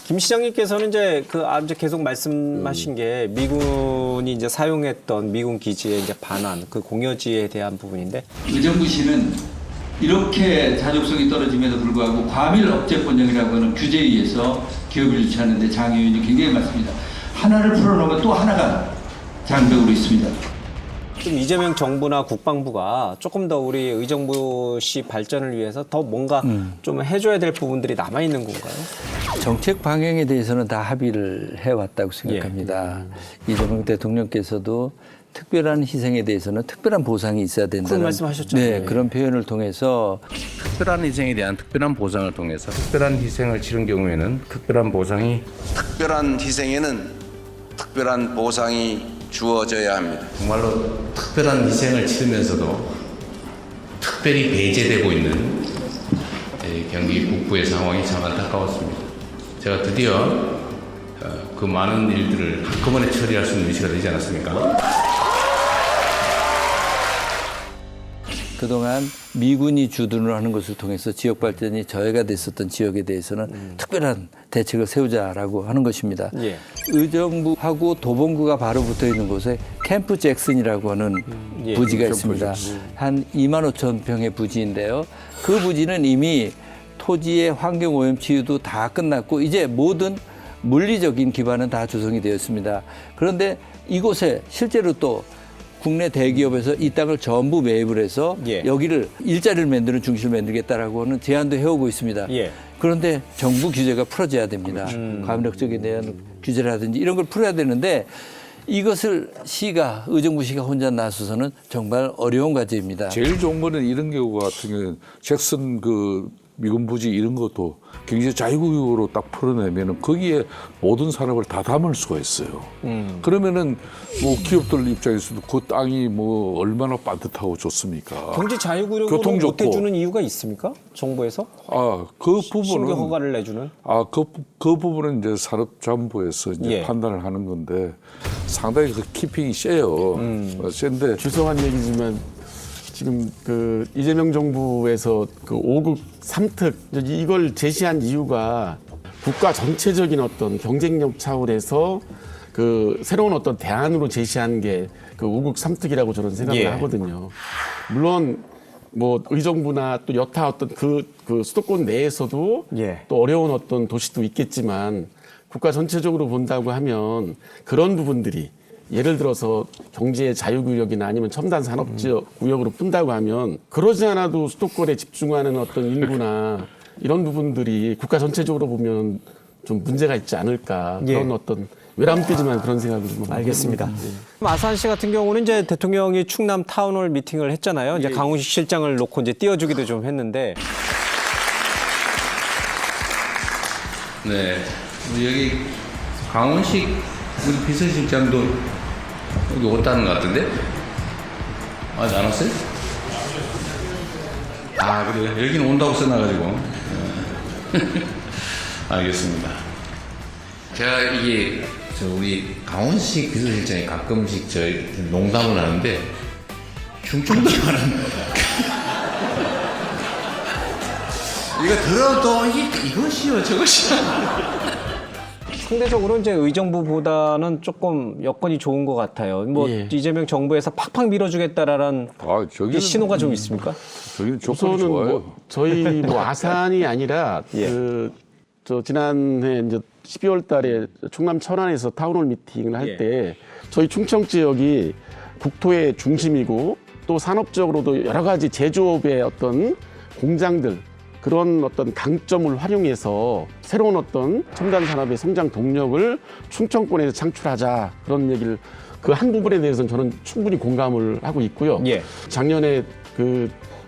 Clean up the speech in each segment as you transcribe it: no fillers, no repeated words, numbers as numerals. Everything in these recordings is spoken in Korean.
김 시장님께서는 이제 이제 계속 말씀하신 게 미군이 이제 사용했던 미군 기지의 이제 반환, 그 공여지에 대한 부분인데 의정부 시는 이렇게 자족성이 떨어짐에도 불구하고 과밀 억제 번영이라고 하는 규제에 의해서 기업을 유치하는데 장 의원이 굉장히 많습니다. 하나를 풀어놓으면 또 하나가 장벽으로 있습니다. 좀 이재명 정부나 국방부가 조금 더 우리 의정부시 발전을 위해서 더 뭔가 좀 해줘야 될 부분들이 남아 있는 건가요? 정책 방향에 대해서는 다 합의를 해왔다고 생각합니다. 이재명 대통령께서도 특별한 희생에 대해서는 특별한 보상이 있어야 된다는 그런 말씀하셨잖아요. 네, 그런 표현을 통해서 특별한 희생에 대한 특별한 보상을 통해서 특별한 희생을 치른 경우에는 특별한 보상이 특별한 희생에는 특별한 보상이 주어져야 합니다. 정말로 특별한 희생을 치르면서도 특별히 배제되고 있는 경기 북부의 상황이 참 안타까웠습니다. 제가 드디어 그 많은 일들을 한꺼번에 처리할 수 있는 시가 되지 않았습니까? 그동안 미군이 주둔을 하는 것을 통해서 지역 발전이 저해가 됐었던 지역에 대해서는 특별한 대책을 세우자라고 하는 것입니다. 예. 의정부하고 도봉구가 바로 붙어 있는 곳에 캠프 잭슨이라고 하는 예, 부지가 있습니다. 한 2만 5천 평의 부지인데요. 그 부지는 이미 토지의 환경 오염 치유도 다 끝났고 이제 모든 물리적인 기반은 다 조성이 되었습니다. 그런데 이곳에 실제로 또 국내 대기업에서 이 땅을 전부 매입을 해서 예. 여기를 일자리를 만드는 중심을 만들겠다라고 하는 제안도 해오고 있습니다. 예. 그런데 정부 규제가 풀어져야 됩니다. 과밀억제에 대한 규제라든지 이런 걸 풀어야 되는데 이것을 의정부시가 혼자 나서서는 정말 어려운 과제입니다. 제일 좋은 거는 이런 경우 같은 경우는 잭슨 미군 부지 이런 것도 경제 자유구역으로 딱 풀어내면은 거기에 모든 산업을 다 담을 수가 있어요. 그러면은 뭐 기업들 입장에서도 그 땅이 뭐 얼마나 빠듯하고 좋습니까? 경제 자유구역으로 교통 못 좋고. 해주는 이유가 있습니까? 정부에서? 그 신규 부분은 허가를 내주는? 그 부분은 이제 산업자원부에서 이제 예. 판단을 하는 건데 상당히 그 키핑이 세요. 센데 죄송한 얘기지만 지금 이재명 정부에서 5급 3특 이걸 제시한 이유가 국가 전체적인 어떤 경쟁력 차원에서 새로운 어떤 대안으로 제시한 게 5급 3특이라고 저는 생각을 예. 하거든요. 물론 뭐 의정부나 또 여타 어떤 그 수도권 내에서도 예. 또 어려운 어떤 도시도 있겠지만 국가 전체적으로 본다고 하면 그런 부분들이 예를 들어서 경제의 자유구역이나 아니면 첨단 산업지역 구역으로 푼다고 하면 그러지 않아도 수도권에 집중하는 어떤 인구나 이런 부분들이 국가 전체적으로 보면 좀 문제가 있지 않을까 예. 그런 어떤 외람되지만 그런 생각을 좀 알겠습니다. 합니다. 아산 씨 같은 경우는 이제 대통령이 충남 타운홀 미팅을 했잖아요. 이제 강훈식 실장을 놓고 이제 띄워주기도 좀 했는데. 네, 여기 강원식 우리 비서실장도 여기 왔다는 것 같은데? 아직 안 왔어요? 그래요? 여기는 온다고 써놔가지고. 알겠습니다. 제가 이게 우리 강원식 비서실장이 가끔씩 농담을 하는데 충청도라는 이거 들어도 이것이요 저것이요. 상대적으로 이제 의정부보다는 조금 여건이 좋은 것 같아요. 뭐 예. 이재명 정부에서 팍팍 밀어주겠다라는 저기는 신호가 좀 있습니까? 저기는 조건이 우선은 좋아요. 저희 아산이 아니라 예. 지난해 이제 12월 달에 충남 천안에서 타운홀 미팅을 할 예. 때 저희 충청 지역이 국토의 중심이고 또 산업적으로도 여러 가지 제조업의 어떤 공장들 그런 어떤 강점을 활용해서 새로운 어떤 첨단 산업의 성장 동력을 충청권에서 창출하자 그런 얘기를 그 한 부분에 대해서는 저는 충분히 공감을 하고 있고요. 예. 작년에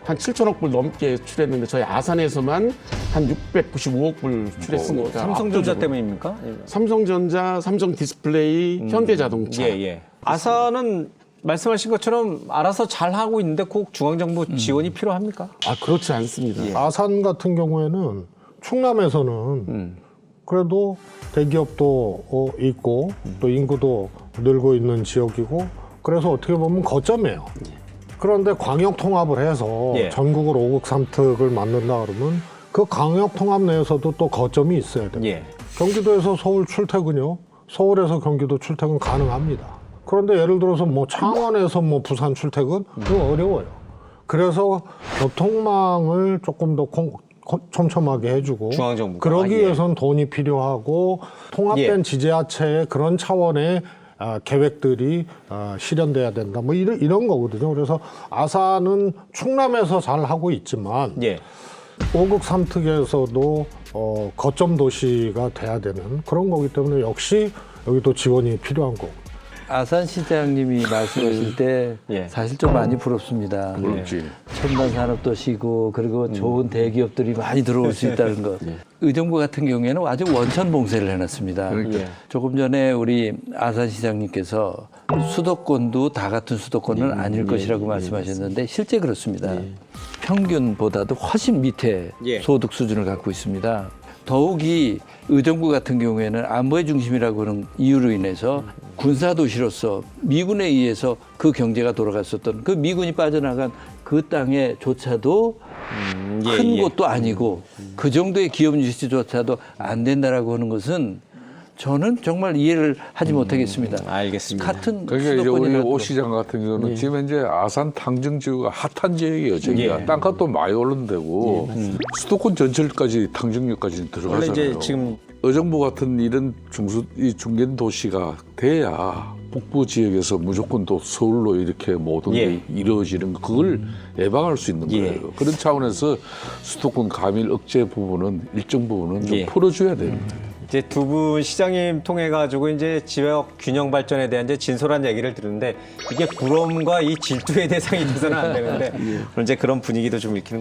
한 7천억 불 넘게 출했는데 저희 아산에서만 한 695억 불 출했으니까 삼성전자 압도적으로. 때문입니까? 삼성전자, 삼성디스플레이, 현대자동차. 예. 아산은 말씀하신 것처럼 알아서 잘 하고 있는데 꼭 중앙정부 지원이 필요합니까? 그렇지 않습니다. 아산 같은 경우에는 충남에서는 그래도 대기업도 있고 또 인구도 늘고 있는 지역이고 그래서 어떻게 보면 거점이에요. 그런데 광역 통합을 해서 예. 전국을 5급 3특을 만든다 그러면 그 광역 통합 내에서도 또 거점이 있어야 돼요. 예. 경기도에서 서울 출퇴근요. 서울에서 경기도 출퇴근 가능합니다. 그런데 예를 들어서 뭐 창원에서 뭐 부산 출퇴근 그거 어려워요. 그래서 교통망을 조금 더 촘촘하게 해주고 중앙정부가. 그러기 예. 위해서는 돈이 필요하고 통합된 예. 지자체의 그런 차원의 계획들이 실현돼야 된다. 뭐 이런 거거든요. 그래서 아산은 충남에서 잘 하고 있지만 예. 5급 3특에서도 거점 도시가 돼야 되는 그런 거기 때문에 역시 여기도 지원이 필요한 거고. 아산시장님이 말씀하실 때 예. 사실 좀 많이 부럽습니다. 그렇지. 첨단 산업도시고 그리고 좋은 대기업들이 많이 들어올 수 있다는 것. 의정부 같은 경우에는 아주 원천 봉쇄를 해놨습니다. 예. 조금 전에 우리 아산시장님께서 수도권도 다 같은 수도권은 아닐 것이라고 말씀하셨는데 실제 그렇습니다. 평균보다도 훨씬 밑에 예. 소득 수준을 갖고 있습니다. 더욱이 의정부 같은 경우에는 안보의 중심이라고 하는 이유로 인해서 군사도시로서 미군에 의해서 그 경제가 돌아갔었던 그 미군이 빠져나간 그 땅에조차도 예, 큰 예. 곳도 아니고 그 정도의 기업 유치조차도 안 된다라고 하는 것은 저는 정말 이해를 하지 못하겠습니다. 알겠습니다. 같은 그러니까 이제 우리 수도권이라도 오 시장 같은 경우는 지금 현재 아산 탕정 지구가 핫한 지역이에요. 저기가 예. 땅값도 많이 오른 데고 수도권 전철까지 탕정역까지 원래 들어가잖아요. 이제 지금 의정부 같은 이런 이 중견 도시가 돼야 북부 지역에서 무조건 또 서울로 이렇게 모든 예. 게 이루어지는 그걸 예방할 수 있는 예. 거예요. 그런 차원에서 수도권 가밀 억제 부분은 일정 부분은 좀 예. 풀어줘야 됩니다. 이제 두 분 시장님 통해 가지고 이제 지역 균형 발전에 대한 이제 진솔한 얘기를 들었는데 이게 부러움과 이 질투의 대상이 돼서는 안 되는데 이제 그런 분위기도 좀 일으키는 것